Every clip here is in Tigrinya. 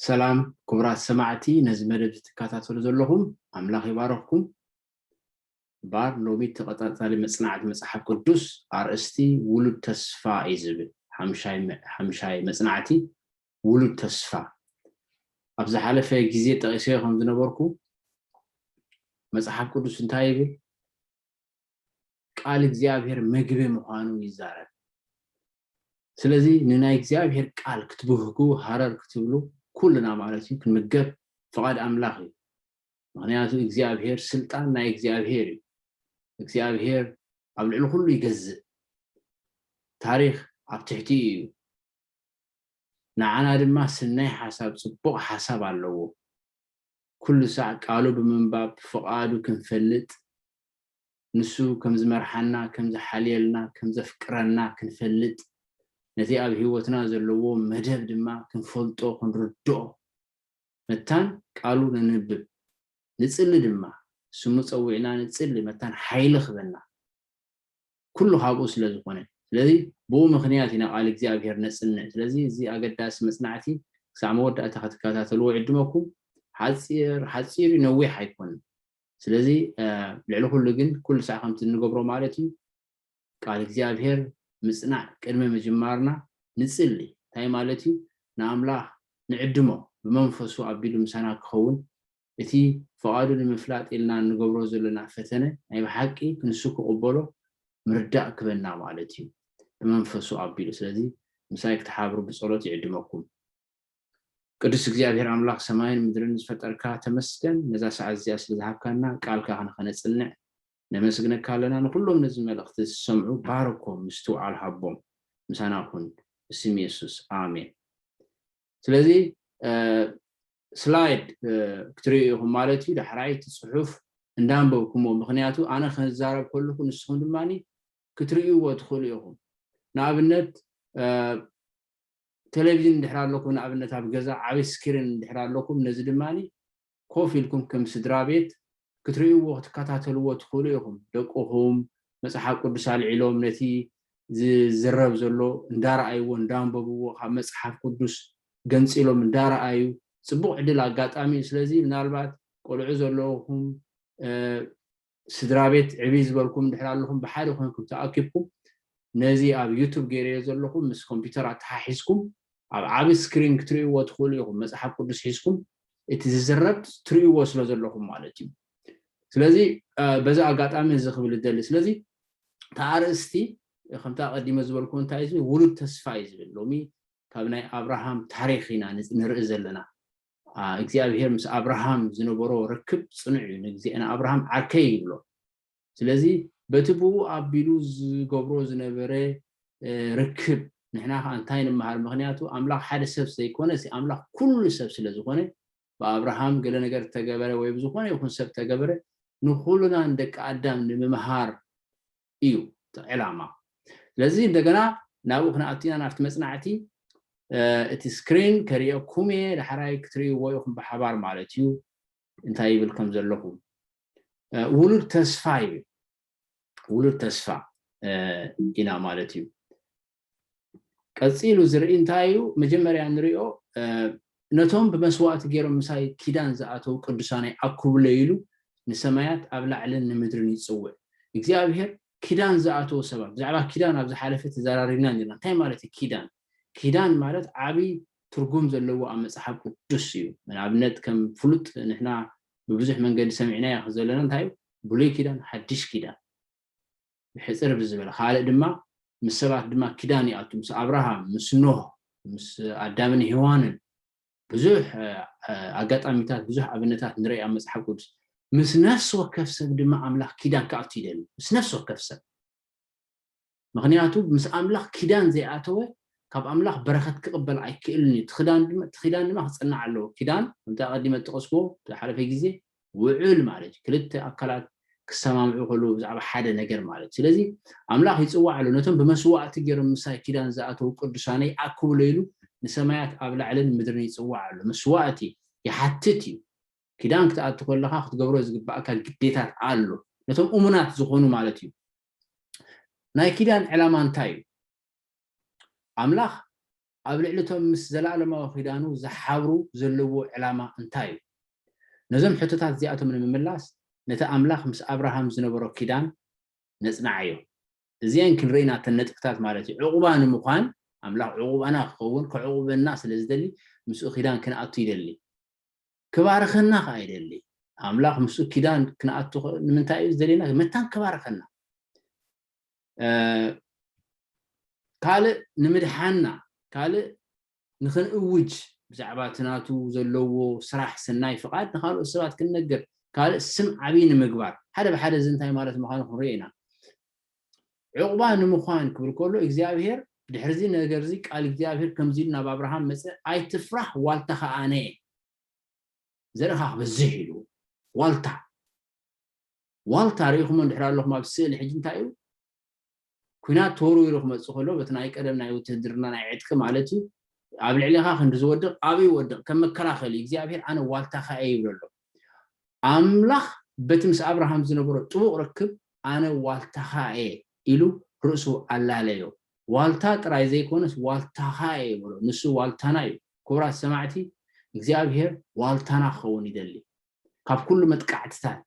سلام كبرات سماعتي نزمرد تكاتاتو زلهم أملاخ يبارككم بار لومي تقطعتالي مصنعت مصحف قدوس أرأستي ولد تسفا إزبل حمشاي مصنعتي ولد تسفا أبزا حالفة جزية تغيسية خمز نبوركو مصحف قدوس انتايبل قال እግዚአብሔር መግቤ መሆኑ ይዛራል ስለዚህ ንናይ እግዚአብሔር ቃል ክትብህጉ ሐረር ክትብሉ ኩልና ማለት እዩ ክንምገብ ፍቃድ አምላኽ እዩ ምክንያቱ እግዚአብሔር ስልጣን ናይ እግዚአብሔር እዩ እግዚአብሔር ኣብ ልዕሊ ኩሉ ይገዝእ ታሪኽ ኣብ ትሕቲ እዩ ንዓና ድማ ስናይ ሓሳብ ጽቡቕ ሓሳብ ኣለዎ ኩሉ ሰዓት ቃሉ ብምንባብ ፍቃዱ ክንፈልጥ ንሱ ከም ዝመርሐና ከም ዝሓልየልና ከም ዘፍቅረና ክንፈልጥ ነቲ ኣብ ህይወትና ዘለዎ መደብ ድማ ክንፈልጦ ክንርድኦ መታን ቃሉ ነንብብ ንጽሊ ድማ ስሙ ፀዊዕና ንጽሊ መታን ሓይሊ ክበና ኩሉ ካብኡ ስለ ዝኾነ ስለዚ ብኡ ምኽንያት ኢና ቃል እግዚአብሔር ነጽንዕ ስለዚ እዚ ኣገዳሲ መጽናዕቲ ክሳብ መወዳእታ ክትከታተልዎ ዕድመኩም ሓፂር ነዊሕ ኣይኮነን ስለዚ ልዕሊ ኩሉ ግን ኩሉ ሰዓት ከምቲ ንገብሮ ማለት እዩ ቃል እግዚአብሔር ምጽናዕ ቅድመ መጀመርና ንጽሊ ታይ ማለት እዩ ንኣምላኽ ንዕድሞ ብመንፈሱ ኣቢሉ ምሳና ክኸውን እቲ ፍቃዱ ንምፍላጥ ኢልና ንገብሮ ዘለና ፈተነ ናይ ብሓቂ ክንሱ ክቕበሎ ምርዳእ ክበና ማለት እዩ ብመንፈሱ ኣቢሉ ስለዚ ምሳይ ክትሓብሩ ብጸሎት ይዕድመኩም ቅዱስ እግዚአብሔር አምላክ ሰማይን ምድርን ዝፈጠርካ ተመስገን ነዛ ሰዓት እዚኣ ስለዝሃብካና ቃልካ ክንጽንዕ ነመስግነካ ኣለና ንኩሎም ነዚ መልእኽቲ ዝሰምዑ ባረኮም ምስትውዓል ሃቦም ምሳና ኩን ብስም ኢየሱስ አሜን ስለዚ ስላይድ ክትሪኢኹም ማለት እዩ ዳሕራይ ጽሑፍ እንዳንበብኩሞ ምክንያቱ ኣነ ክዛረብ ከለኹ ንስኹም ድማኒ ክትሪኢዎ ትኽእሉ ኢኹም ንኣብነት ቴሌቪዥን እንድሕር ኣለኩም ንኣብነት ኣብ ገዛ ዓብይ ስክሪን እንድሕር ኣለኩም ነዚ ድማኒ ኮፍ ኢልኩም ከም ስድራ ቤት ክትሪኢዎ ክትከታተልዎ ትኽእሉ ኢኹም ደቁኹም መጽሓፍ ቅዱስ ኣልዒሎም ነቲ ዝዝረብ ዘሎ እንዳረኣይዎ እንዳንበብዎ ካብ መጽሓፍ ቅዱስ ገንፂሎም እንዳረኣዩ ጽቡቕ ዕድል ኣጋጣሚ ስለዚ ምናልባት ቆልዑ ዘለኹም ስድራ ቤት ዕብይ ዝበልኩም እንድሕር ኣለኩም ብሓደ ኮይንኩም ተኣኪብኩም ነዚ ኣብ ዩቱብ ገይረዮ ዘለኹም ምስ ኮምፒተር ኣተሓሒዝኩም ኣብ ዓብይ ስክሪን ክትሪኢዎ ትኽእሉ ኢኹም መጽሓፍ ቅዱስ ሒዝኩም እቲ ዝዝረብ ትሪኢዎ ስለ ዘለኹም ማለት እዩ ስለዚ በዛ ኣጋጣሚ እዚ ክብል ደሊ ስለዚ ታርእስቲ ከምታ ቀዲመ ዝበልኩ እንታይ እዩ ውሉድ ተስፋ እዩ ዝብል ሎሚ ካብ ናይ አብርሃም ታሪኽ ኢና ንርኢ ዘለና እግዚአብሔር ምስ አብርሃም ዝነበሮ ርክብ ጽኑዕ እዩ ንግዚአና አብርሃም ዓርከይ ይብሎ ስለዚ በትብኡ ኣቢሉ ዝገብሮ ዝነበረ ርክብ ንሕና እንታይ ንመሃር ምክንያቱ ኣምላኽ ሓደ ሰብ ዘይኮነ እዚ ኣምላኽ ኩሉ ሰብ ስለ ዝኾነ በአብርሃም ገለ ነገር ተገበረ ወይ ዝኾነ ይኹን ሰብ ተገበረ ንኹሉና እንደቃ ኣዳም ንምምሃር እዩ ዕላማ ስለዚ እንደገና ናብኡ ክነኣቲና ናብቲ መጽናዕቲ እቲ ስክሪን ከሪአኩም ዳሕራይ ክትሪእዎ ኢኹም ብሓባር ማለት እዩ እንታይ ይብል ከም ዘለኹም ውሉድ ተስፋ ይብል ውሉድ ተስፋ ኢና ማለት እዩ ቀፂሉ ዝርኢ እንታይ እዩ መጀመርያ ንሪኦ ነቶም ብመስዋዕቲ ገይሮም ምሳይ ኪዳን ዝኣተው ቅዱሳናይ ኣኩብለ ኢሉ ንሰማያት ኣብ ላዕልን ንምድርን ይጽውዕ እግዚአብሔር ኪዳን ዝኣተው ሰባት ብዛዕባ ኪዳን ኣብ ዝሓለፈ ተዘራሪብና ነርና እንታይ ማለት እዩ ኪዳን ማለት ዓብይ ትርጉም ዘለዎ ኣብ መጽሓፍ ቅዱስ እዩ ንኣብነት ከም ፍሉጥ ንሕና ብብዙሕ መንገዲ ሰሚዕናዮ ዘለና እንታይ እዩ ብሉይ ኪዳን ሓድሽ ኪዳን ብሕፅር ብዝበለ ካልእ ድማ ምስ ሰባት ድማ ኪዳን ይኣቱ ምስ አብርሃም ምስ ኖህ ምስ ኣዳምን ሔዋንን ብዙሕ ኣጋጣሚታት ብዙሕ ኣብነታት ንሪኢ ኣብ መጽሓፍ ቅዱስ ምስ ነፍሲ ወከፍ ሰብ ድማ ኣምላኽ ኪዳን ከኣቱ ይደሊ ምስ ነፍሲ ወከፍ ሰብ ምክንያቱ ምስ ኣምላኽ ኪዳን ዘይኣተወ ካብ ኣምላኽ በረኸት ክቕበል ኣይክእልን እዩ ትኺዳን ድማ ክጽንዕ ኣለዎ ኪዳን ከምታ ቀዲመ ጠቐስኩዎ ዝሓለፈ ግዜ ውዑል ማለት እዩ ክልተ ኣካላት ክሰማምዑ ከለዉ ብዛዕባ ሓደ ነገር ማለት ስለዚ ኣምላኽ ይጽዋዕ ኣሎ ነቶም ብመስዋዕቲ ገይሮም ምሳይ ኪዳን ዝኣተው ቅዱሳነይ ኣክብሎ ኢሉ ንሰማያት ኣብ ላዕልን ምድርን ይጽዋዕ ኣሎ መስዋዕቲ ይሓትት እዩ ኪዳን ክትኣቱ ከለኻ ክትገብሮ ዝግባእካ ግዴታት ኣሎ ነቶም እሙናት ዝኾኑ ማለት እዩ ናይ ኪዳን ዕላማ እንታይ እዩ ኣምላኽ ኣብ ልዕልቶም ምስ ዘላለማዊ ኺዳኑ ዝሓብሩ ዘለዎ ዕላማ እንታይ እዩ ነዞም ሕቶታት እዚኣቶም ንምምላስ ነቲ ኣምላኽ ምስ ኣብርሃም ዝነበሮ ኪዳን ነጽናዕዮ እዚአን ክንርኢና ተነጥቅታት ማለት እዩ ዕቁባ ንምዃን ኣምላኽ ዕቁባና ክኸውን ከዕቁበና ስለ ዝደሊ ምስኡ ኪዳን ክንኣቱ ይደሊ ክባርኸና ኸ አይደሊ ኣምላኽ ምስኡ ኪዳን ክንኣቱ ንምንታይ እዩ ዝደሊና መታን ክባርኸና ካልእ ንምድሓና ካልእ ንኽንእውጅ ብዛዕባ ትናቱ ዘለዎ ስራሕ ሰናይ ፍቓድ ንኻልኦት ሰባት ክንነግር ካልእ ስም ዓብይ ንምግባር ሓደ ብሓደ ዝንታይ ማለት ምዃኑ ክንርኢ ኢና ዕቁባ ንምዃን ክብል ከሎ እግዚኣብሔር ድሕርዚ ነገርዚ ቃል እግዚኣብሔር ከምዚ ኢሉ ናብ ኣብርሃም መፅእ ኣይትፍራሕ ዋልታኻ ኣነ ዘርኻ ክበዝሕ ኢሉ ዋልታ ርኢኹም እንድሕር ኣለኹም ኣብ ስእሊ ሕጂ እንታይ እዩ ኩናት ተወርዊሩ ክመፅእ ከሎ በቲ ናይ ቀደም ናይ ውትድርና ናይ ዕጥቂ ማለት እዩ ኣብ ልዕሊኻ ክንዲ ዝወድቕ ኣበይ ይወድቕ ከም መከላኸሊ እግዚኣብሔር ኣነ ዋልታኻ እየ ይብሎ ኣሎ ኣምላኽ በቲ ምስ ኣብርሃም ዝነበሮ ጥቡቕ ርክብ ኣነ ዋልታኻ እየ ኢሉ ርእሱ ኣላለዮ ዋልታ ጥራይ ዘይኮነስ ዋልታኻ እየ ይብሎ ንሱ ዋልታና እዩ ክቡራት ሰማዕቲ እግዚኣብሔር ዋልታና ክኸውን ይደሊ ካብ ኩሉ መጥቃዕትታት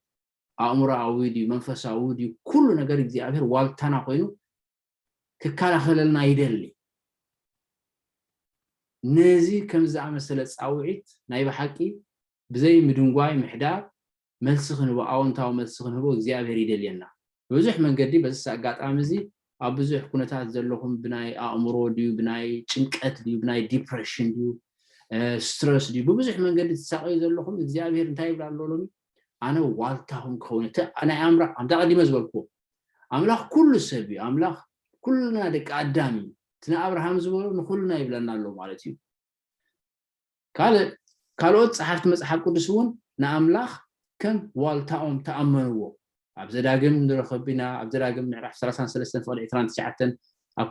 ኣእምሮኣዊ ድዩ መንፈሳዊ ድዩ ኩሉ ነገር እግዚኣብሔር ዋልታና ኮይኑ ክከላኸለልና ይደሊ ነዚ ከም ዝኣመሰለ ፃውዒት ናይ ብሓቂ ብዘይ ምድንጓይ ምሕዳር መልሲ ክንህቦ ኣዎንታዊ መልሲ ክንህቦ እግዚኣብሔር ይደልየና ብዙሕ መንገዲ በዚ ኣጋጣሚ እዚ ኣብ ብዙሕ ኩነታት ዘለኹም ብናይ ኣእምሮ ድዩ ብናይ ጭንቀት ድዩ ብናይ ዲፕሬሽን ድዩ ስትረስ ድዩ ብብዙሕ መንገዲ ትሳቀዩ ዘለኹም እግዚኣብሔር እንታይ ይብላ ኣሎ ሎሚ ኣነ ዋልታኹም ክኸውን ናይ ኣምላኽ ተቐዲመ ዝበልኩ ኣምላኽ ኩሉ ሰብ እዩ ኣምላኽ ኩልና ደቂ ኣዳም እዩ እቲ ንኣብርሃም ዝበሎ ንኩልና ይብለና ኣሎ ማለት እዩ ካልኦት ጸሓፍቲ መጽሓፍ ቅዱስ እውን ንኣምላኽ ከም ዋልታኦም ተኣመንዎ ኣብ ዘዳግም ንረኸቢና ኣብ ዘዳግም ምዕራፍ 33 ፍቕዲ 29 ኣብ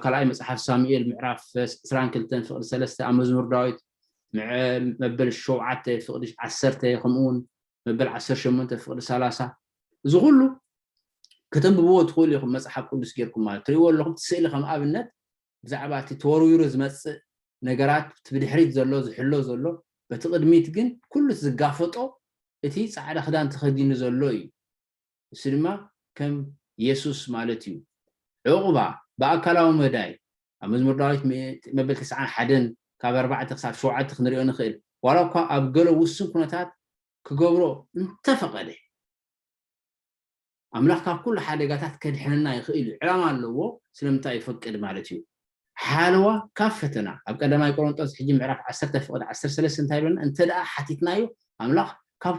ካልኣይ መጽሓፍ ሳሙኤል ምዕራፍ 22 ፍቕዲ 3 ኣብ መዝሙር ዳዊት መበል 7 ፍቕዲ 10 ከምኡውን መበል 18 ፍቕዲ 30 እዚ ኩሉ ከተንብብዎ ትኽእሉ ኢኹም መጽሓፍ ቅዱስ ጌርኩም ማለት ትሪእዎ ኣለኹም ትስእሊ ከም ኣብነት ብዛዕባ እቲ ተወርዊሩ ዝመፅእ ነገራት ብድሕሪት ዘሎ ዝሕሎ ዘሎ በቲ ቅድሚት ግን ኩሉ ዝጋፈጦ እቲ ጻዕዳ ክዳን ተኸዲኑ ዘሎ እዩ እሱ ድማ ከም ኢየሱስ ማለት እዩ ዕቁባ ብኣካላዊ መዳይ ኣብ መዝሙር ዳዊት መበል 91 ካብ 4 ክሳብ 7 ክንሪኦ ንኽእል ዋላ እኳ ኣብ ገለ ውስን ኩነታት ክገብሮ እንተፈቐደ ኣምላኽ ካብ ኩሉ ሓደጋታት ከድሕነና ይኽእል እዩ ዕላማ ኣለዎ ስለምንታይ ይፈቅድ ማለት እዩ ሓለዋ ካብ ፈተና ኣብ ቀዳማይ ቆሮንጦስ ሕጂ ምዕራፍ 10 ፍቕዲ 13 እንታይ ይብለና እንተደኣ ሓቲትና እዩ ኣምላኽ ካብ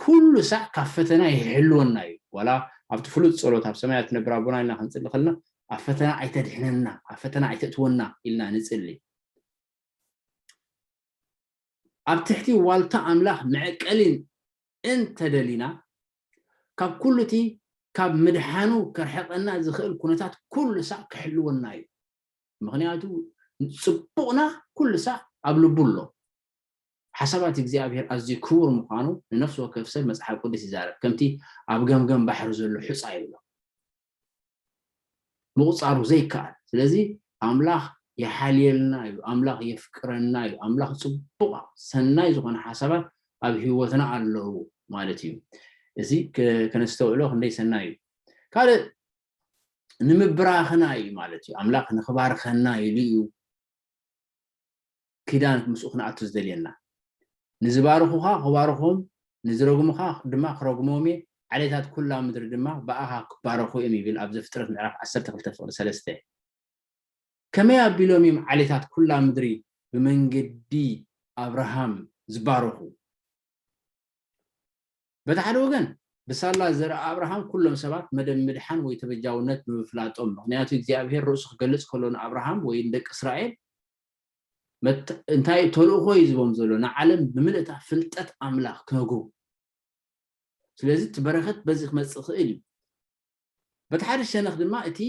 ኩሉ ሳዕ ካብ ፈተና ይሕልወና እዩ ዋላ ኣብቲ ፍሉጥ ጸሎት ኣብ ሰማያት ትነብር ኣቦና ኢልና ክንጽሊ ከለና ኣብ ፈተና ኣይተድሕነና ኣብ ፈተና ኣይተእትወና ኢልና ንጽሊ ኣብ ትሕቲ ዋልታ ኣምላኽ መዕቀሊን እንተደሊና ካብ ኩሉ እቲ ካብ ምድሓኑ ከርሕቐና ዝኽእል ኩነታት ኩሉ ሳዕ ክሕልወና እዩ ምክንያቱ ጽቡቕና ኩሉ ሳዕ ኣብ ልቡ ኣሎ ሓሳባት እግዚኣብሔር ኣዝዩ ክቡር ምዃኑ ንነፍሲ ወከፍ ሰብ መጽሓፍ ቅዱስ ይዛረብ ከምቲ ኣብ ገምገም ባሕሪ ዘሎ ሕፃ ይብሎ ምቁፃሩ ዘይከኣል ስለዚ ኣምላኽ የሓልየልና እዩ ኣምላኽ የፍቅረና እዩ ኣምላኽ ጽቡቕ ሰናይ ዝኾነ ሓሳባት ኣብ ህይወትና ኣለዉ ማለት እዩ እዚ ከነስተውዕሎ ክንደይ ሰናይ እዩ ካልእ ንምብራኽና እዩ ማለት እዩ ኣምላኽ ንኽባርኸና ኢሉ እዩ ኪዳን ምስኡ ክንኣቱ ዝደልየና ንዝባርኹኻ ክባርኾም ንዝረግሙኻ ድማ ክረግሞም እየ ዓሌታት ኩላ ምድሪ ድማ ብኣኻ ክባረኹ እዮም ይብል ኣብ ዘፍጥረት ምዕራፍ 12 ፍቕዲ 3 ከመይ ኣቢሎም እዮም ዓሌታት ኩላ ምድሪ ብመንገዲ ኣብርሃም ዝባረኹ በቲ ሓደ ወገን ብሳላ ዘርኢ ኣብርሃም ኩሎም ሰባት መደብ ምድሓን ወይ ተበጃውነት ብምፍላጦም ምክንያቱ እግዚኣብሔር ርእሱ ክገልጽ ከሎ ንኣብርሃም ወይ ንደቂ እስራኤል እንታይ ተልእኾ እዩ ዝቦም ዘሎ ንዓለም ብምልእታ ፍልጠት ኣምላኽ ክነግሩ ስለዚ እቲ በረኸት በዚ ክመፅእ ክእል እዩ በቲ ሓደ ሸነኽ ድማ እቲ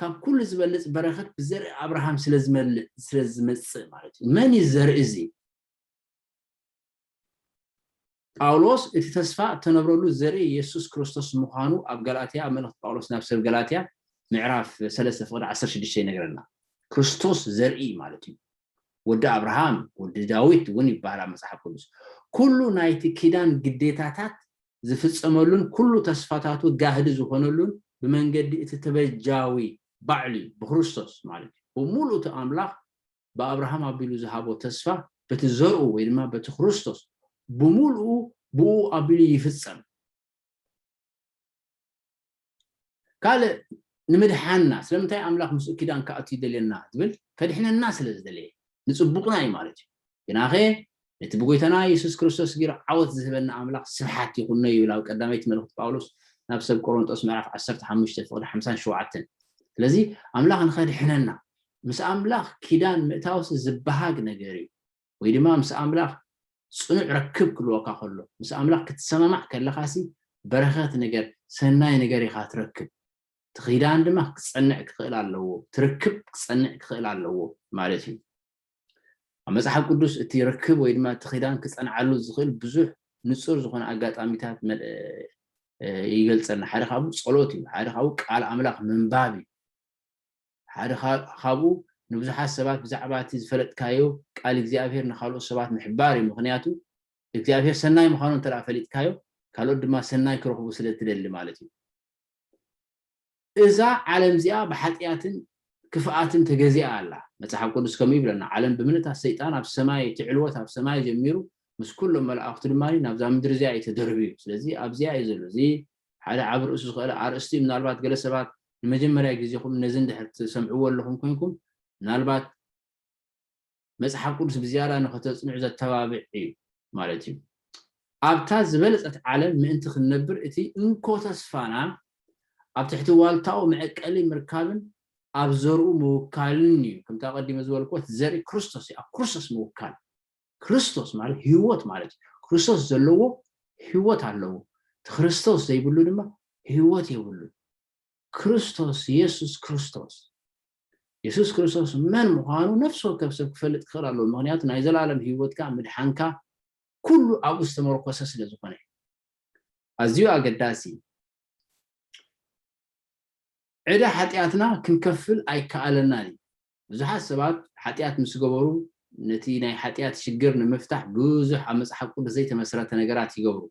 ካብ ኩሉ ዝበልፅ በረኸት ብዘርኢ ኣብርሃም ስለዝመፅእ ማለት እዩ መን እዩ ዘርኢ እዚ ጳውሎስ እቲ ተስፋ ተነብረሉ ዘርኢ ኢየሱስ ክርስቶስ ምዃኑ ኣብ ገላትያ ኣብ መልእኽቲ ጳውሎስ ናብ ሰብ ገላትያ ምዕራፍ 3 ፍቕዲ 16 ይነግረና ክርስቶስ ዘርኢ ማለት እዩ ወዲ አብርሃም ወዲ ዳዊት ውን ይባላ መጽሐፍ ቅዱስ ኩሉ ናይቲ ኪዳን ግዴታታት ዝፍጸመሉን ኩሉ ተስፋታቱ ጋህድ ዝኾነሉን ብመንገዲ እቲ ተበጃዊ ባዕሊ ብክርስቶስ ማለት እዩ ወሙሉ ተአምላኽ በአብርሃም አቢሉ ዝሃቦ ተስፋ በቲ ዘርኡ ወይ ድማ በቲ ክርስቶስ ብሙሉ ብኡ አቢሉ ይፍጸም ካለ ንምድሓና ስለምንታይ አምላኽ ምስ ኪዳን ካአቱ ይደልየና ዝብል ከድሕነና ስለዝደልየ ንጽቡቅና እዩ ማለት እዩ ግናኸ እቲ ብጎይታና ኢየሱስ ክርስቶስ ጊራ ዓወት ዝህበና አምላኽ ስብሓት ይኹን ይብል ኣብ ቀዳማይት መልእኽቲ ጳውሎስ ናብ ሰብ ቆሮንጦስ ምዕራፍ 15 ፍቅዲ 57 ስለዚ አምላኽ ንኸድሕነና ምስ አምላኽ ኪዳን ምእታውስ ዝበሃግ ነገር እዩ ወይ ድማ ምስ አምላኽ ጽኑዕ ረክብ ክልወካ ከሎ ምስ አምላኽ ክትሰማማዕ ከለኻሲ በረኸት ነገር ሰናይ ነገር ኢኻ ትረክብ ትኺዳን ድማ ክጸንዕ ክኽእል ኣለዎ ትርክብ ክጸንዕ ክኽእል ኣለዎ ማለት እዩ ኣብ መጽሓፍ ቅዱስ እቲ ረክብ ወይ ድማ ትኺዳን ክጸንዓሉ ዝኽእል ብዙሕ ንጹር ዝኾነ ኣጋጣሚታት ይገልጸልና ሓደ ካብኡ ጸሎት እዩ ሓደ ካብኡ ቃል አምላኽ ምንባብ እዩ ሓደ ካብኡ ንብዙሓት ሰባት ብዛዕባ እቲ ዝፈለጥካዮ ቃል እግዚአብሔር ንኻልኦት ሰባት ምሕባር እዩ ምክንያቱ እግዚአብሔር ሰናይ ምዃኑ እንተደኣ ፈሊጥካዮ ካልኦት ድማ ሰናይ ክረኽቡ ስለትደሊ ማለት እዩ እዛ ዓለም እዚኣ ብሓጢኣትን ክፍኣትን ተገዚኣ ኣላ መጽሓፍ ቅዱስ ከምኡ ይብለና ዓለም ብምንታት ሰይጣን ኣብ ሰማይ ትዕልወት ኣብ ሰማይ ጀሚሩ ምስ ኩሎም መላእኽቱ ድማ ናብዛ ምድሪ እዚኣ የተደርብዩ ስለዚ ኣብዚኣ እዩ ዘሎ እዚ ሓደ ዓብ ርእሱ ዝኽእል ኣርእስቲ ምናልባት ገለ ሰባት ንመጀመርያ ግዜኹም ነዚ እንድሕር ትሰምዕዎ ኣለኹም ኮይንኩም ምናልባት መጽሓፍ ቅዱስ ብዝያዳ ንኸተጽንዑ ዘተባብዕ እዩ ማለት እዩ ኣብታ ዝበለጸት ዓለም ምእንቲ ክንነብር እቲ እንኮ ተስፋና ኣብ ትሕቲ ዋልታኡ መዕቀሊ ምርካብን ኣብ ዘርኡ ምውካልን እዩ ከምታ ቀዲመ ዝበልኩት ዘርኢ ክርስቶስ እዩ ኣብ ክርስቶስ ምውካል ክርስቶስ ማለት ህይወት ማለት እዩ ክርስቶስ ዘለዎ ህይወት ኣለዎ እቲ ክርስቶስ ዘይብሉ ድማ ህይወት የብሉ ክርስቶስ ኢየሱስ ክርስቶስ መን ምዃኑ ነፍሱ ወከፍ ሰብ ክፈልጥ ክኽእል ኣለዎ ምክንያቱ ናይ ዘላለም ህይወትካ ምድሓንካ ኩሉ ኣብኡ ዝተመርኮሰ ስለ ዝኾነ ኣዝዩ ኣገዳሲ ዕዳ ሓጢኣትና ክንከፍል ኣይከኣለናን ብዙሓት ሰባት ሓጢኣት ምስ ገበሩ ነቲ ናይ ሓጢኣት ሽግር ንምፍታሕ ብዙሕ ኣብ መጽሓፍ ቅዱስ ዘይተመስረተ ነገራት ይገብሩ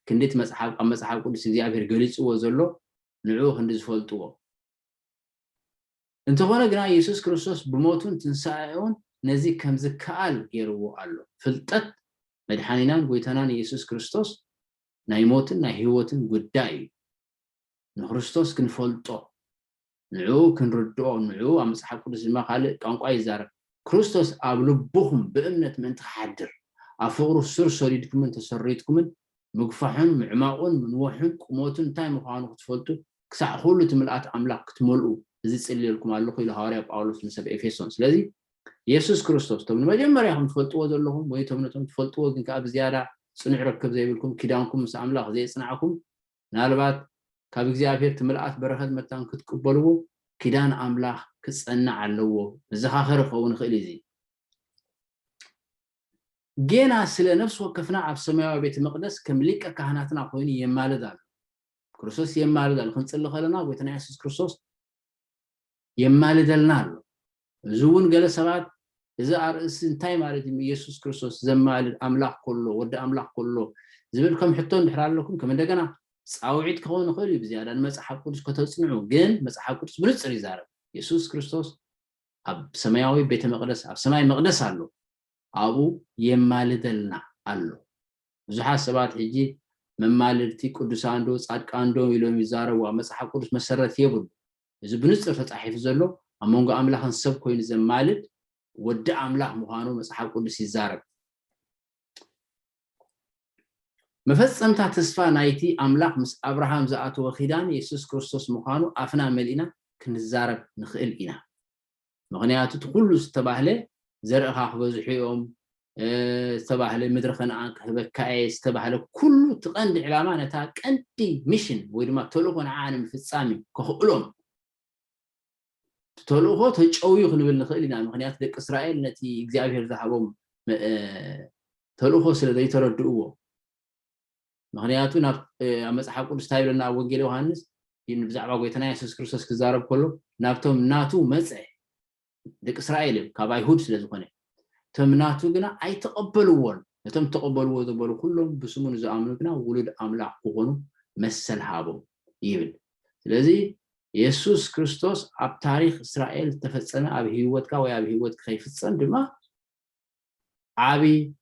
ክንዲት መጽሓፍ ኣብ መጽሓፍ ቅዱስ እግዚአብሔር ገሊጽዎ ዘሎ ንዑ ክንዲ ዝፈልጥዎ እንተኾነ ግና ኢየሱስ ክርስቶስ ብሞቱን ትንሣኤውን ነዚ ከም ዝከኣል ገይርዎ ኣሎ ፍልጠት መድሓኒናን ጎይታናን ኢየሱስ ክርስቶስ ናይ ሞትን ናይ ህይወትን ጉዳይ እዩ ንክርስቶስ ክንፈልጦ ንዑ ክንርድኦ ንዑ ኣብ መጽሓፍ ቅዱስ ድማ ካልእ ቋንቋ ይዛረብ ክርስቶስ ኣብ ልብኹም ብእምነት ምእንቲ ክሓድር ኣብ ፍቕሩ ስር ሰዲድኩምን ተሰሪትኩምን ምግፋሕን ምዕማቑን ምንውሕን ቁሞትን እንታይ ምዃኑ ክትፈልጡ ክሳዕ ኩሉ ትምልኣት ኣምላኽ ክትመልኡ እዚ ጽልየልኩም ኣለኹ ኢሉ ሐዋርያ ጳውሎስ ንሰብ ኤፌሶን ስለዚ ኢየሱስ ክርስቶስ ቶም ንመጀመርያኹም ትፈልጥዎ ዘለኹም ወይ ቶም ነቶም ትፈልጥዎ ግን ካብ ዝያዳ ጽኑዕ ረክብ ዘይብልኩም ኪዳንኩም ምስ ኣምላኽ ዘየጽንዓኩም ምናልባት ካብ እግዚአብሔር ትምልኣት በረኸት መታን ክትቅበልዎ ኪዳን ኣምላኽ ክጸንዕ ኣለዎ መዘኻኸሪ ክኸውን ይኽእል እዚ ጌና ስለ ነፍስ ወከፍና ኣብ ሰማያዊ ቤተ መቅደስ ከም ሊቀ ካህናትና ኮይኑ የማልድ ኣሎ ክርስቶስ የማልድ ኣሎ ክንጽሊ ከለና ጎይታና ኢየሱስ ክርስቶስ የማልደልና ኣሎ እዚ እውን ገለ ሰባት እዚ ኣርእሲ እንታይ ማለት እዩ ኢየሱስ ክርስቶስ ዘማልድ ኣምላኽ ኮሎ ወዲ ኣምላኽ ኮሎ ዝብል ከም ሕቶ እንድሕር ኣለኩም ከም እንደገና ጻውዒት ክኸውን ይኽእል እዩ ብዝያዳ ንመጽሓፍ ቅዱስ ከተጽንዑ ግን መጽሓፍ ቅዱስ ብንጹር ይዛረብ ኢየሱስ ክርስቶስ ኣብ ሰማያዊ ቤተ መቅደስ ኣብ ሰማይ መቅደስ ኣሎ ኣብኡ የማልደልና ኣሎ ብዙሓት ሰባት ሕጂ መማልድቲ ቅዱሳን ዶ ጻድቃን ዶ ኢሎም ይዛረቡ ኣብ መጽሓፍ ቅዱስ መሰረት የብሉ እዚ ብንጹር ተጻሒፉ ዘሎ ኣብ መንጎ ኣምላኽን ሰብ ኮይኑ ዘማልድ ወዲ ኣምላኽ ምዃኑ መጽሓፍ ቅዱስ ይዛረብ መፈጸምታ ተስፋ ናይቲ ኣምላኽ ምስ አብርሃም ዝኣተወ ኺዳን ኢየሱስ ክርስቶስ ምዃኑ ኣፍና መሊእና ክንዛረብ ንኽእል ኢና ምክንያቱ እቲ ኩሉ ዝተባህለ ዘርእኻ ክበዝሑ እዮም ዝተባህለ ምድሪ ከነኣን ክህበካ እየ ዝተባህለ ኩሉ ትቐንዲ ዕላማ ነታ ቀንዲ ሚሽን ወይ ድማ ተልእኾ ንዓዓ ንምፍጻም ክኽእሎም ተልእኾ ተጨውዩ ክንብል ንኽእል ኢና ምክንያቱ ደቂ እስራኤል ነቲ እግዚኣብሔር ዝሃቦም ተልእኾ ስለ ዘይተረድእዎ ምክንያቱ ናብ መጽሓፍ ቅዱስ ታይብለና ኣብ ወንጌል ዮሐንስ ብዛዕባ ጎይታና ኢየሱስ ክርስቶስ ክዛረብ ከሎ ናብቶም ናቱ መጽአ دك إسرائيل كابا يهود سلازخونه تمناتو جنا أي تقبلوون نتم تقبلوا ذبلوا كلهم بسمون زعامنا جنا ولد أملاح كونوا مسل هابو يبل لذي يسوع كريستوس أب تاريخ إسرائيل تفسنا أب هيوت كا ويا أب هيوت كيف تفسن دما عبي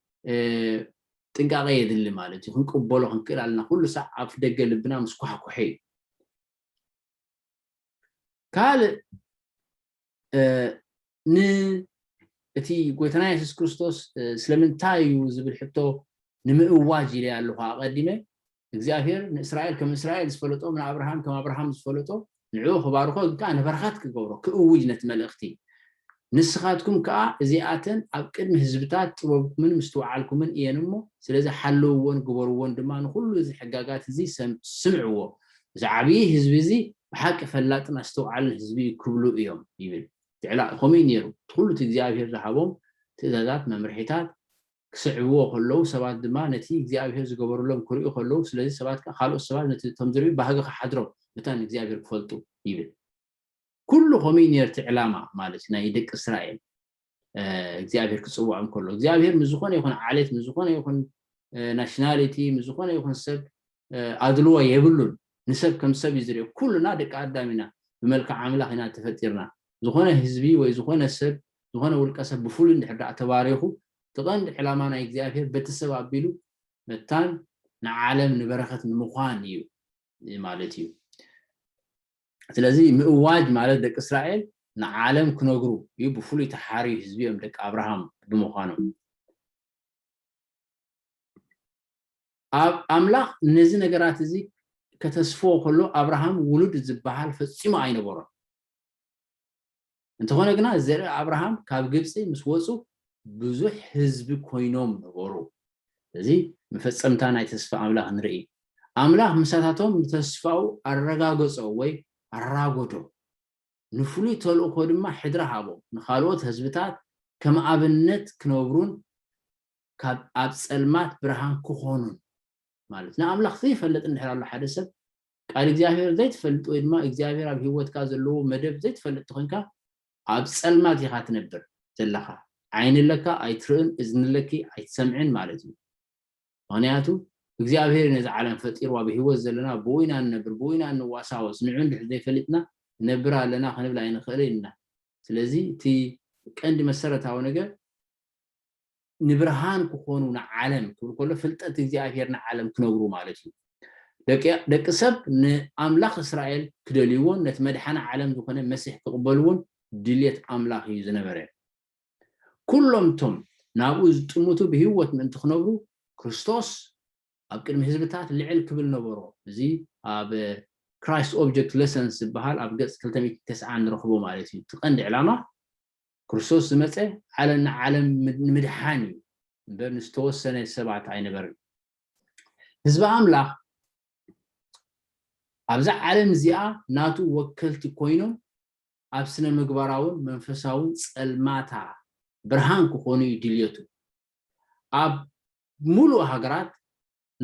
تنقى غير اللي مالتي خن قبلوا خن كلا لنا كل ساعة في دقة لبنا مسكوحة كحي قال ن أتي قوتنا يسوع كريستوس سلمن تايو زبل حتى نمواجي لي على اللغة قديمة إخزافير إسرائيل كم إسرائيل سفلتو من أبراهام كم أبراهام سفلتو نعوه بارخو كان برخاتك جورو كأوجنة ملأختي نسخاتكم كا زياتن أبكر مهزبتات ومن مستوعالكم من إيانمو سلازة حلوون جبروون دمان كل زي حقاقات زي سمعوه زعبيه هزبي بحق فلاتنا استوعال هزبي كبلو إيوم يبل تعلا خمين يرو كل تجزافير رحبهم تزادات ممرحيتات كسعوه كله سبات دما نتي زيابير زجبروا لهم كريو كله سلازة سبات خالو سبات نتي تمدري بحق حضروا بتان زيابير كفلتو يبل كل خمين يرتعلامة مالتنا يدك إسرائيل زيابير كسوع عن كله زيابير مزخون يكون عاليت مزخون يكون ناشناليتي مزخون يكون سب أدلوا يبلون نسب كم سب يزري كلنا دك قدامنا بملك عامله هنا تفتيرنا زخونه حزبي ويزخون السب زخونه والكسب بفول نحد اعتباريخو تقند علامانا زيابير بتسبب بيلو متان نعالم نبرخت المخان يو مالتي ስለዚህ ምእዋጅ ማለት ደቂ እስራኤል ንዓለም ክነግሩ እዩ ብፍሉይ ተሓሪ ህዝቢኦም ደቂ አብርሃም ብምዃኖም አምላኽ ነዚ ነገራት እዚ ከተስፎ ከሎ አብርሃም ውሉድ ዝበሃል ፈፂሙ አይነበሮን እንተኾነ ግና ዘርኢ አብርሃም ካብ ግብፂ ምስ ወፁ ብዙሕ ህዝቢ ኮይኖም ነበሩ እዚ መፈፀምታ ናይ ተስፋ አምላኽ ንርኢ አምላኽ ምሳታቶም ተስፋው አረጋገጾ ወይ አራጎዶ ንፍሉይ ተልእኮ ድማ ሕድራ ሃቦ ንኻልኦት ህዝብታት ከም አብነት ክነብሩን ካብ ኣብ ጸልማት ብርሃን ክኾኑን ማለት ንአምላኽ ዘይፈልጥ እንድሕር ኣሎ ሓደ ሰብ ቃል እግዚአብሔር ዘይትፈልጥ ወይ ድማ እግዚአብሔር ኣብ ህይወትካ ዘለዎ መደብ ዘይትፈልጥ ኮንካ ኣብ ጸልማት ኢኻ ትነብር ዘለኻ ዓይን ለካ ኣይትርእን እዝን ለኪ ኣይትሰምዕን ማለት እዩ ምክንያቱ እግዚአብሔር ነዚ ዓለም ፈጢሩ ኣብ ህይወት ዘለና ቦይና ነብር ቦይና ንዋሳወስ ንዑን ድሕር ዘይፈልጥና ነብር ኣለና ክንብል ኣይንኽእልና ስለዚ እቲ ቀንዲ መሰረታዊ ነገር ንብርሃን ክኾኑ ንዓለም ክብል ከሎ ፍልጠት እግዚአብሔር ንዓለም ክነብሩ ማለት እዩ ደቂ ሰብ ንኣምላኽ እስራኤል ክደልይዎን ነቲ መድሓኒ ዓለም ዝኾነ መሲሕ ክቕበልዎን ድልየት ኣምላኽ እዩ ዝነበረ ኩሎም ቶም ናብኡ ዝጥሙቱ ብህይወት ምእንቲ ክነብሩ ክርስቶስ ኣብ ቅድሚ ህዝብታት ልዕል ክብል ነበሮ እዚ ኣብ ክራይስት ኦብጀክት ሌሰንስ ዝበሃል ኣብ ገጽ 290 ንረኽቦ ማለት እዩ ትቐንዲ ዕላማ ክርስቶስ ዝመፀ ዓለም ንምድሓን እዩ እምበር ንዝተወሰነ ሰባት ኣይነበረን ህዝቢ ኣምላኽ ኣብዛ ዓለም እዚኣ ናቱ ወከልቲ ኮይኖም ኣብ ስነ ምግባራውን መንፈሳውን ጸልማታ ብርሃን ክኾኑ እዩ ድልየቱ ኣብ ሙሉእ ሃገራት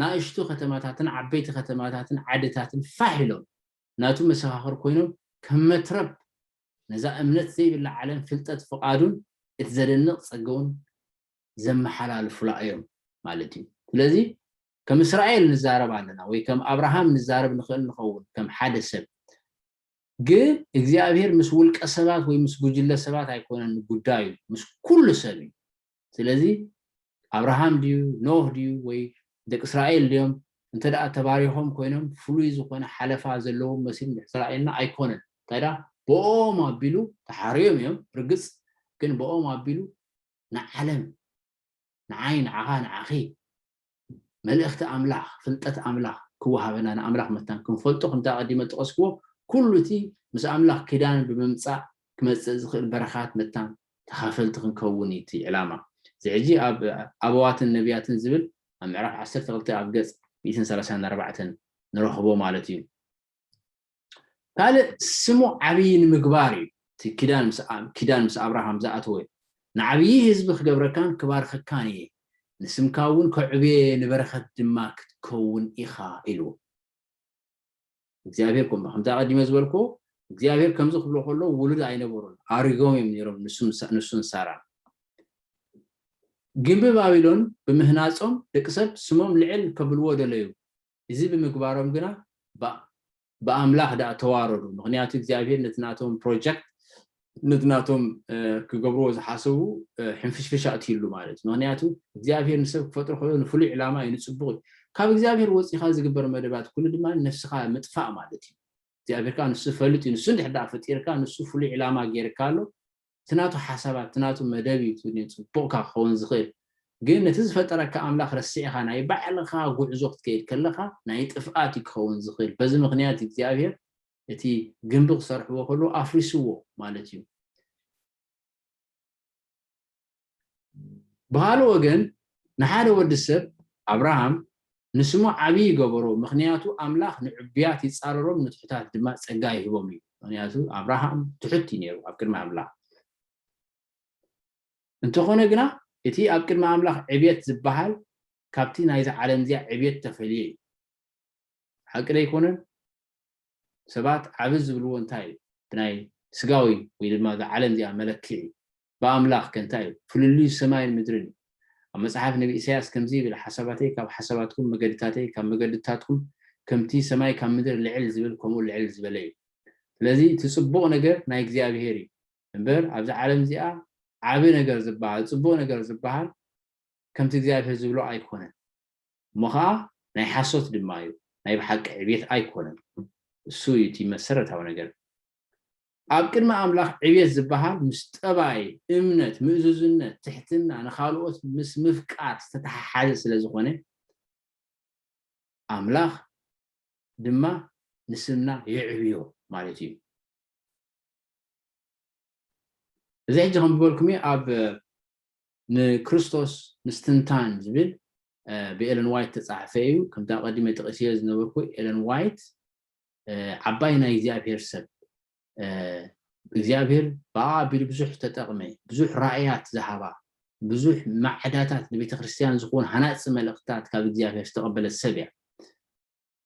ናእሽቱ ከተማታትን ዓበይቲ ከተማታትን ዓድታትን ፋሒሎም ናቱ መሰኻኽር ኮይኖም ከም መትረብ ነዛ እምነት ዘይብላ ዓለም ፍልጠት ፍቓዱን እቲ ዘደንቕ ጸጋውን ዘመሓላልፉላ እዮም ማለት እዩ ስለዚ ከም እስራኤል ንዛረብ ኣለና ወይ ከም አብርሃም ንዛረብ ንኽእል ንኸውን ከም ሓደ ሰብ ግን እግዚአብሔር ምስ ውልቀ ሰባት ወይ ምስ ጉጅለ ሰባት ኣይኮነን ጉዳዩ ምስ ኩሉ ሰብ እዩ ስለዚ አብርሃም ድዩ ኖህ ድዩ ወይ ደቂ እስራኤል ድዮም እንተደኣ ተባሪኾም ኮይኖም ፍሉይ ዝኾነ ሓለፋ ዘለዎም መሲል እስራኤልና ኣይኮነን ታዳ ብኦም ኣቢሉ ተሓርዮም እዮም ርግፅ ግን ብኦም ኣቢሉ ንዓለም ንዓይ ንዓኻ ንዓኺ መልእኽቲ ኣምላኽ ፍልጠት ኣምላኽ ክወሃበና ንኣምላኽ መታን ክንፈልጦ ከምታ ቀዲመ ጠቐስክዎ ኩሉ እቲ ምስ ኣምላኽ ክዳን ብምምፃእ ክመፅእ ዝኽእል በረኻት መታን ተኻፈልቲ ክንከውን እቲ ዕላማ ዝሕጂ ኣብ ኣበዋትን ነቢያትን ዝብል ኣብ ምዕራፍ 12 ኣብ ገጽ 134 ንረኽቦ ማለት እዩ ካልእ ስሙ ዓብይ ንምግባር እዩ እቲ ኪዳን ምስ አብርሃም ዝኣተወ ንዓብይ ህዝቢ ክገብረካን ክባርኸካን እየ ንስምካ እውን ከዕብየ ንበረኸት ድማ ክትከውን ኢኻ ኢሉ እግዚአብሔር ከምታ ቀዲመ ዝበልኮ እግዚአብሔር ከምዚ ክብሎ ከሎ ውሉድ አይነበሩን አሪጎም የሚሮም ንሱን ሳራ ግንብ ባቢሎን በምህናጾም ደቅሰብ ስሞም ልዕል ከብልዎ ደለዩ እዚ ብምግባሮም ግና በአምላክ ዳ ተዋረዱ ምክንያቱ እግዚአብሔር ነትናቶም ፕሮጀክት ነትናቶም ክገብርዎ ዝሓሰቡ ሕንፍሽፍሽ አትይሉ ማለት ምክንያቱ እግዚአብሔር ንሰብ ክፈጥሮ ኮይኑ ፍሉይ ዕላማ ይንጽብቕ ካብ እግዚአብሔር ወፂኻ ዝግበር መደባት ኩሉ ድማ ነፍስኻ ምጥፋእ ማለት እዩ እግዚአብሔር ካ ንሱ ፈልጥ ንሱ እንድሕዳ ፈጢርካ ንሱ ፍሉይ ዕላማ ጌርካሎ ትናቱ ሓሳባት ትናቱ መደቢት ንጽብቕካ ክኸውን ዝኽእል ግን ነቲ ዝፈጠረካ ኣምላኽ ረሲዕኻ ናይ ባዕልኻ ጉዕዞ ክትከይድ ከለኻ ናይ ጥፍኣት ክኸውን ዝኽእል በዚ ምክንያት እግዚአብሔር እቲ ግንቢ ክሰርሕዎ ከሎ ኣፍሪስዎ ማለት እዩ በሃሎ ወገን ንሓደ ወዲ ሰብ አብርሃም ንስሙ ዓብይ ገበሮ ምክንያቱ ኣምላኽ ንዕብያት ይጻረሮም ንትሕታት ድማ ጸጋ ይህቦም እዩ ምክንያቱ አብርሃም ትሕት ነይሩ ኣብ ቅድሚ ኣምላኽ እንተኾነ ግና እቲ ኣብ ቅድሚ ኣምላኽ ዕብየት ዝበሃል ካብቲ ናይዚ ዓለም እዚኣ ዕብየት ተፈልየ ሓቂ ኣይኮነን ሰባት ዓብዝ ዝብልዎ እንታይ ብናይ ስጋዊ ወይ ድማ ዛ ዓለም እዚኣ መለክዒ በኣምላኽ ከንታይ ፍልልይ ሰማይን ምድርን ኣብ መጽሓፍ ነቢ ኢሳያስ ከምዚ ይብል ሓሳባተይ ካብ ሓሳባትኩም መገድታተይ ካብ መገድታትኩም ከምቲ ሰማይ ካብ ምድር ልዕል ዝብል ከምኡ ልዕል ዝበለ እዩ ስለዚ ትጽቡቕ ነገር ናይ እግዚአብሔር እዩ እምበር ኣብዚ ዓለም እዚኣ ዓቢ ነገር ዝበሃል ጽቡቕ ነገር ዝበሃል ከምቲ እግዚአብሔር ዝብሎ ኣይኮነን ሞኻ ናይ ሓሶት ድማ እዩ ናይ ብሓቂ ዕብየት ኣይኮነን እሱ እቲ መሰረታዊ ነገር ኣብ ቅድሚ ኣምላኽ ዕብየት ዝበሃል ምስ ጠባይ እምነት ምእዙዝነት ትሕትና ንኻልኦት ምስ ምፍቃር ዝተተሓሓዘ ስለ ዝኾነ ኣምላኽ ድማ ንስና የዕብዮ ማለት እዩ እዚ ሕጂ ከም ዝበልኩም ኣብ ንክርስቶስ ምስትንታን ዝብል ብኤለን ዋይት ተጻሕፈ እዩ ከምታ ቀዲመ ጠቕሲየ ዝነበርኩ ኤለን ዋይት ዓባይ ናይ እግዚአብሔር ሰብ እግዚአብሔር ብኣቢል ብዙሕ ተጠቕመ ብዙሕ ራእያት ዝሃባ ብዙሕ ማዕዳታት ንቤተ ክርስቲያን ዝኾኑ ሃናጽ መልእኽትታት ካብ እግዚአብሔር ዝተቐበለት ሰብ እያ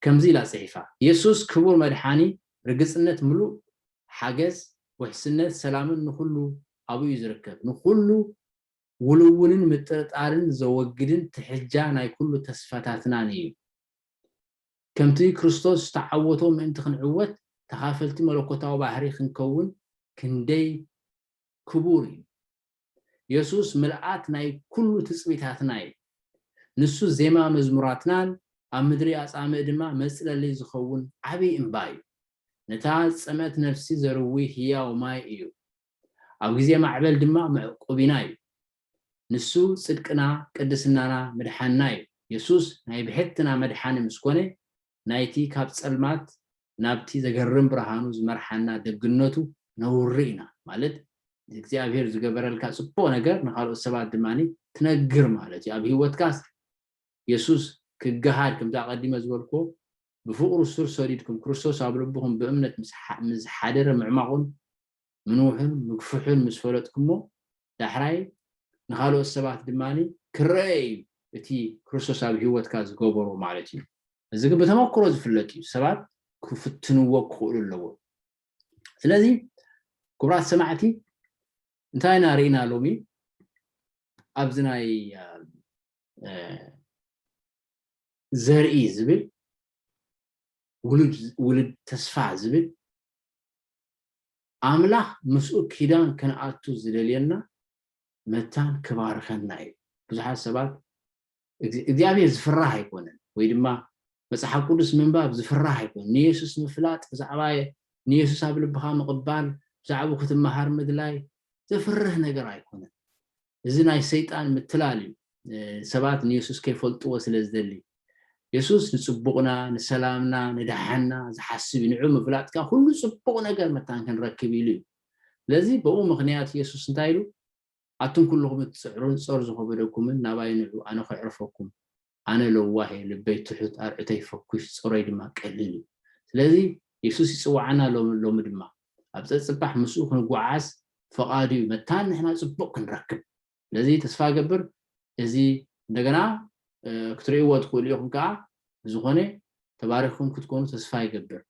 ከምዚ ኢላ ጽሒፋ ኢየሱስ ክቡር መድሓኒ ርግጽነት ምሉእ ሓገዝ ውሕስነት ሰላምን ንኹሉ ኣብኡ ዝርከብ ንኹሉ ውልውንን ምጥርጣርን ዘወግድን ትሕጃ ናይ ኩሉ ተስፋታትናን እዩ ከምቲ ክርስቶስ ተዓወቶ ምእንቲ ክንዕወት ተኻፈልቲ መለኮታዊ ባህሪ ክንከውን ክንደይ ክቡር እዩ ኢየሱስ ምልኣት ናይ ኩሉ ትጽቢታትና እዩ ንሱ ዜማ መዝሙራትናን ኣብ ምድሪ ኣጻምእ ድማ መጽለሊ ዝኸውን ዓብይ እምባ እዩ ነታ ጸመት ነፍሲ ዘርዊ ህያው ማይ እዩ ኣብ ግዜ ማዕበል ድማ መዕቆቢና እዩ ንሱ ጽድቅና ቅድስናና መድሓንና እዩ ኢየሱስ ናይ ብሕትና መድሓኒ ምስኮነ ናይቲ ካብ ጸልማት ናብቲ ዘገርም ብርሃኑ ዝመርሓና ደግነቱ ነውሪና ማለት እግዚአብሔር ዝገበረልካ ጽቡቕ ነገር ንኻልኦት ሰባት ድማኒ ትነግር ማለት እዩ ኣብ ህይወትካስ ኢየሱስ ክገሃድ ከምታ ቀዲመ ዝበልኮ ብፍቅሩ ስር ሰዲድኩም ክርስቶስ ኣብ ልብኩም በእምነት ምስ ሓደረ ምዕማቁን ምንውሕን ምግፍሑን ምስ ፈለጥኩሞ ዳሕራይ ንኻልኦት ሰባት ድማኒ ክረአዩ እቲ ክርስቶስ ኣብ ህይወትካ ዝገበሮ ማለት እዩ እዚ ግን ብተመክሮ ዝፍለጥ እዩ ሰባት ክፍትንዎ ክኽእሉ ኣለዎ ስለዚ ክቡራት ሰማዕቲ እንታይ ኢና ርኢና ሎሚ ኣብዚ ናይ ዘርኢ ዝብል ውሉድ ተስፋ ዝብል ኣምላኽ ምስኡ ኪዳን ከነኣቱ ዝደልየና መታን ክባርከና እዩ ብዙሓት ሰባት እግዚአብሔር ዝፍራሕ ኣይኮነን ወይ ድማ መጽሓፍ ቅዱስ ምንባብ ዝፍራሕ ኣይኮነን ንኢየሱስ ምፍላጥ ብዛዕባ ንኢየሱስ ኣብ ልብኻ ምቕባል ብዛዕባ ክትመሃር ምድላይ ዘፍርህ ነገር ኣይኮነን እዚ ናይ ሰይጣን ምትላል እዩ ሰባት ንኢየሱስ ከይፈልጥዎ ስለ ዝደሊ ኢየሱስ ንጽቡቕና ንሰላምና ንድሓና ዝሓስብ ንዑ ምፍላጥካ ኩሉ ጽቡቕ ነገር መታን ክንረክብ ኢሉ እዩ ስለዚ ብኡ ምክንያት ኢየሱስ እንታይ ኢሉ ኣቱም ኩልኩም ትጽዕሩን ጾር ዝኸበደኩምን ናባይ ንዑ ኣነ ክዕርፈኩም ኣነ ለዋሄ ልበይ ትሑት ኣርዕተይ ፈኩሽ ጾረይ ድማ ቀሊል እዩ ስለዚ ኢየሱስ ይጽዋዓና ሎሚ ድማ ኣብ ጽባሕ ምስኡ ክንጓዓዝ ፈቃዱ እዩ መታን ንሕና ጽቡቕ ክንረክብ ስለዚ ተስፋ ገብር እዚ እንደገና ክትርእይዎ ትኽእሉ ኢኹም ከዓ ዝኾነ ተባሪኽኩም ክትኮኑ ተስፋ ይገብር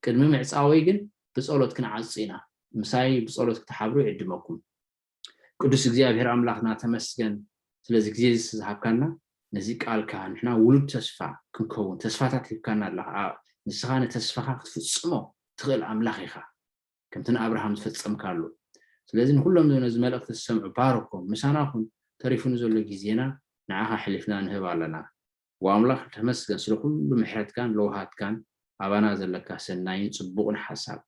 ቅድሚ ምዕፃወይ ግን بصلوت كنعصينا مساي بصلوت كتحبرو يعدمكم قدس እግዚአብሔር አምላክና ተመስገን ስለዚህ ጊዜ ዝሃብካና ነዚ ቃልካ ንሕና ውሉድ ተስፋ ክንከውን ተስፋታት ይብካና አላ ንስኻነ ተስፋኻ ክትፍጽሞ ትኽእል አምላኽ ኢኻ ከምተን አብርሃም ዝፈጸምካሉ ስለዚህ ሁሉም ነዚ መልእክት ተሰምዑ ባረኩም ምሳናኹም ተሪፉን ዘሎ ጊዜና ንዓኻ ሕሊፍና ንህብ ኣለና ወአምላኽ ተመስገን ስለ ኩሉ ምሕረትካን ለውሃትካን አባና ዘለካ ሰናይን ጽቡቕን ሐሳብ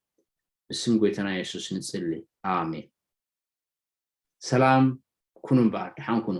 بسم ጎይታና ኢየሱስ ንጽልይ አሜን ሰላም ኩኑ ባድ ሓንኩኑ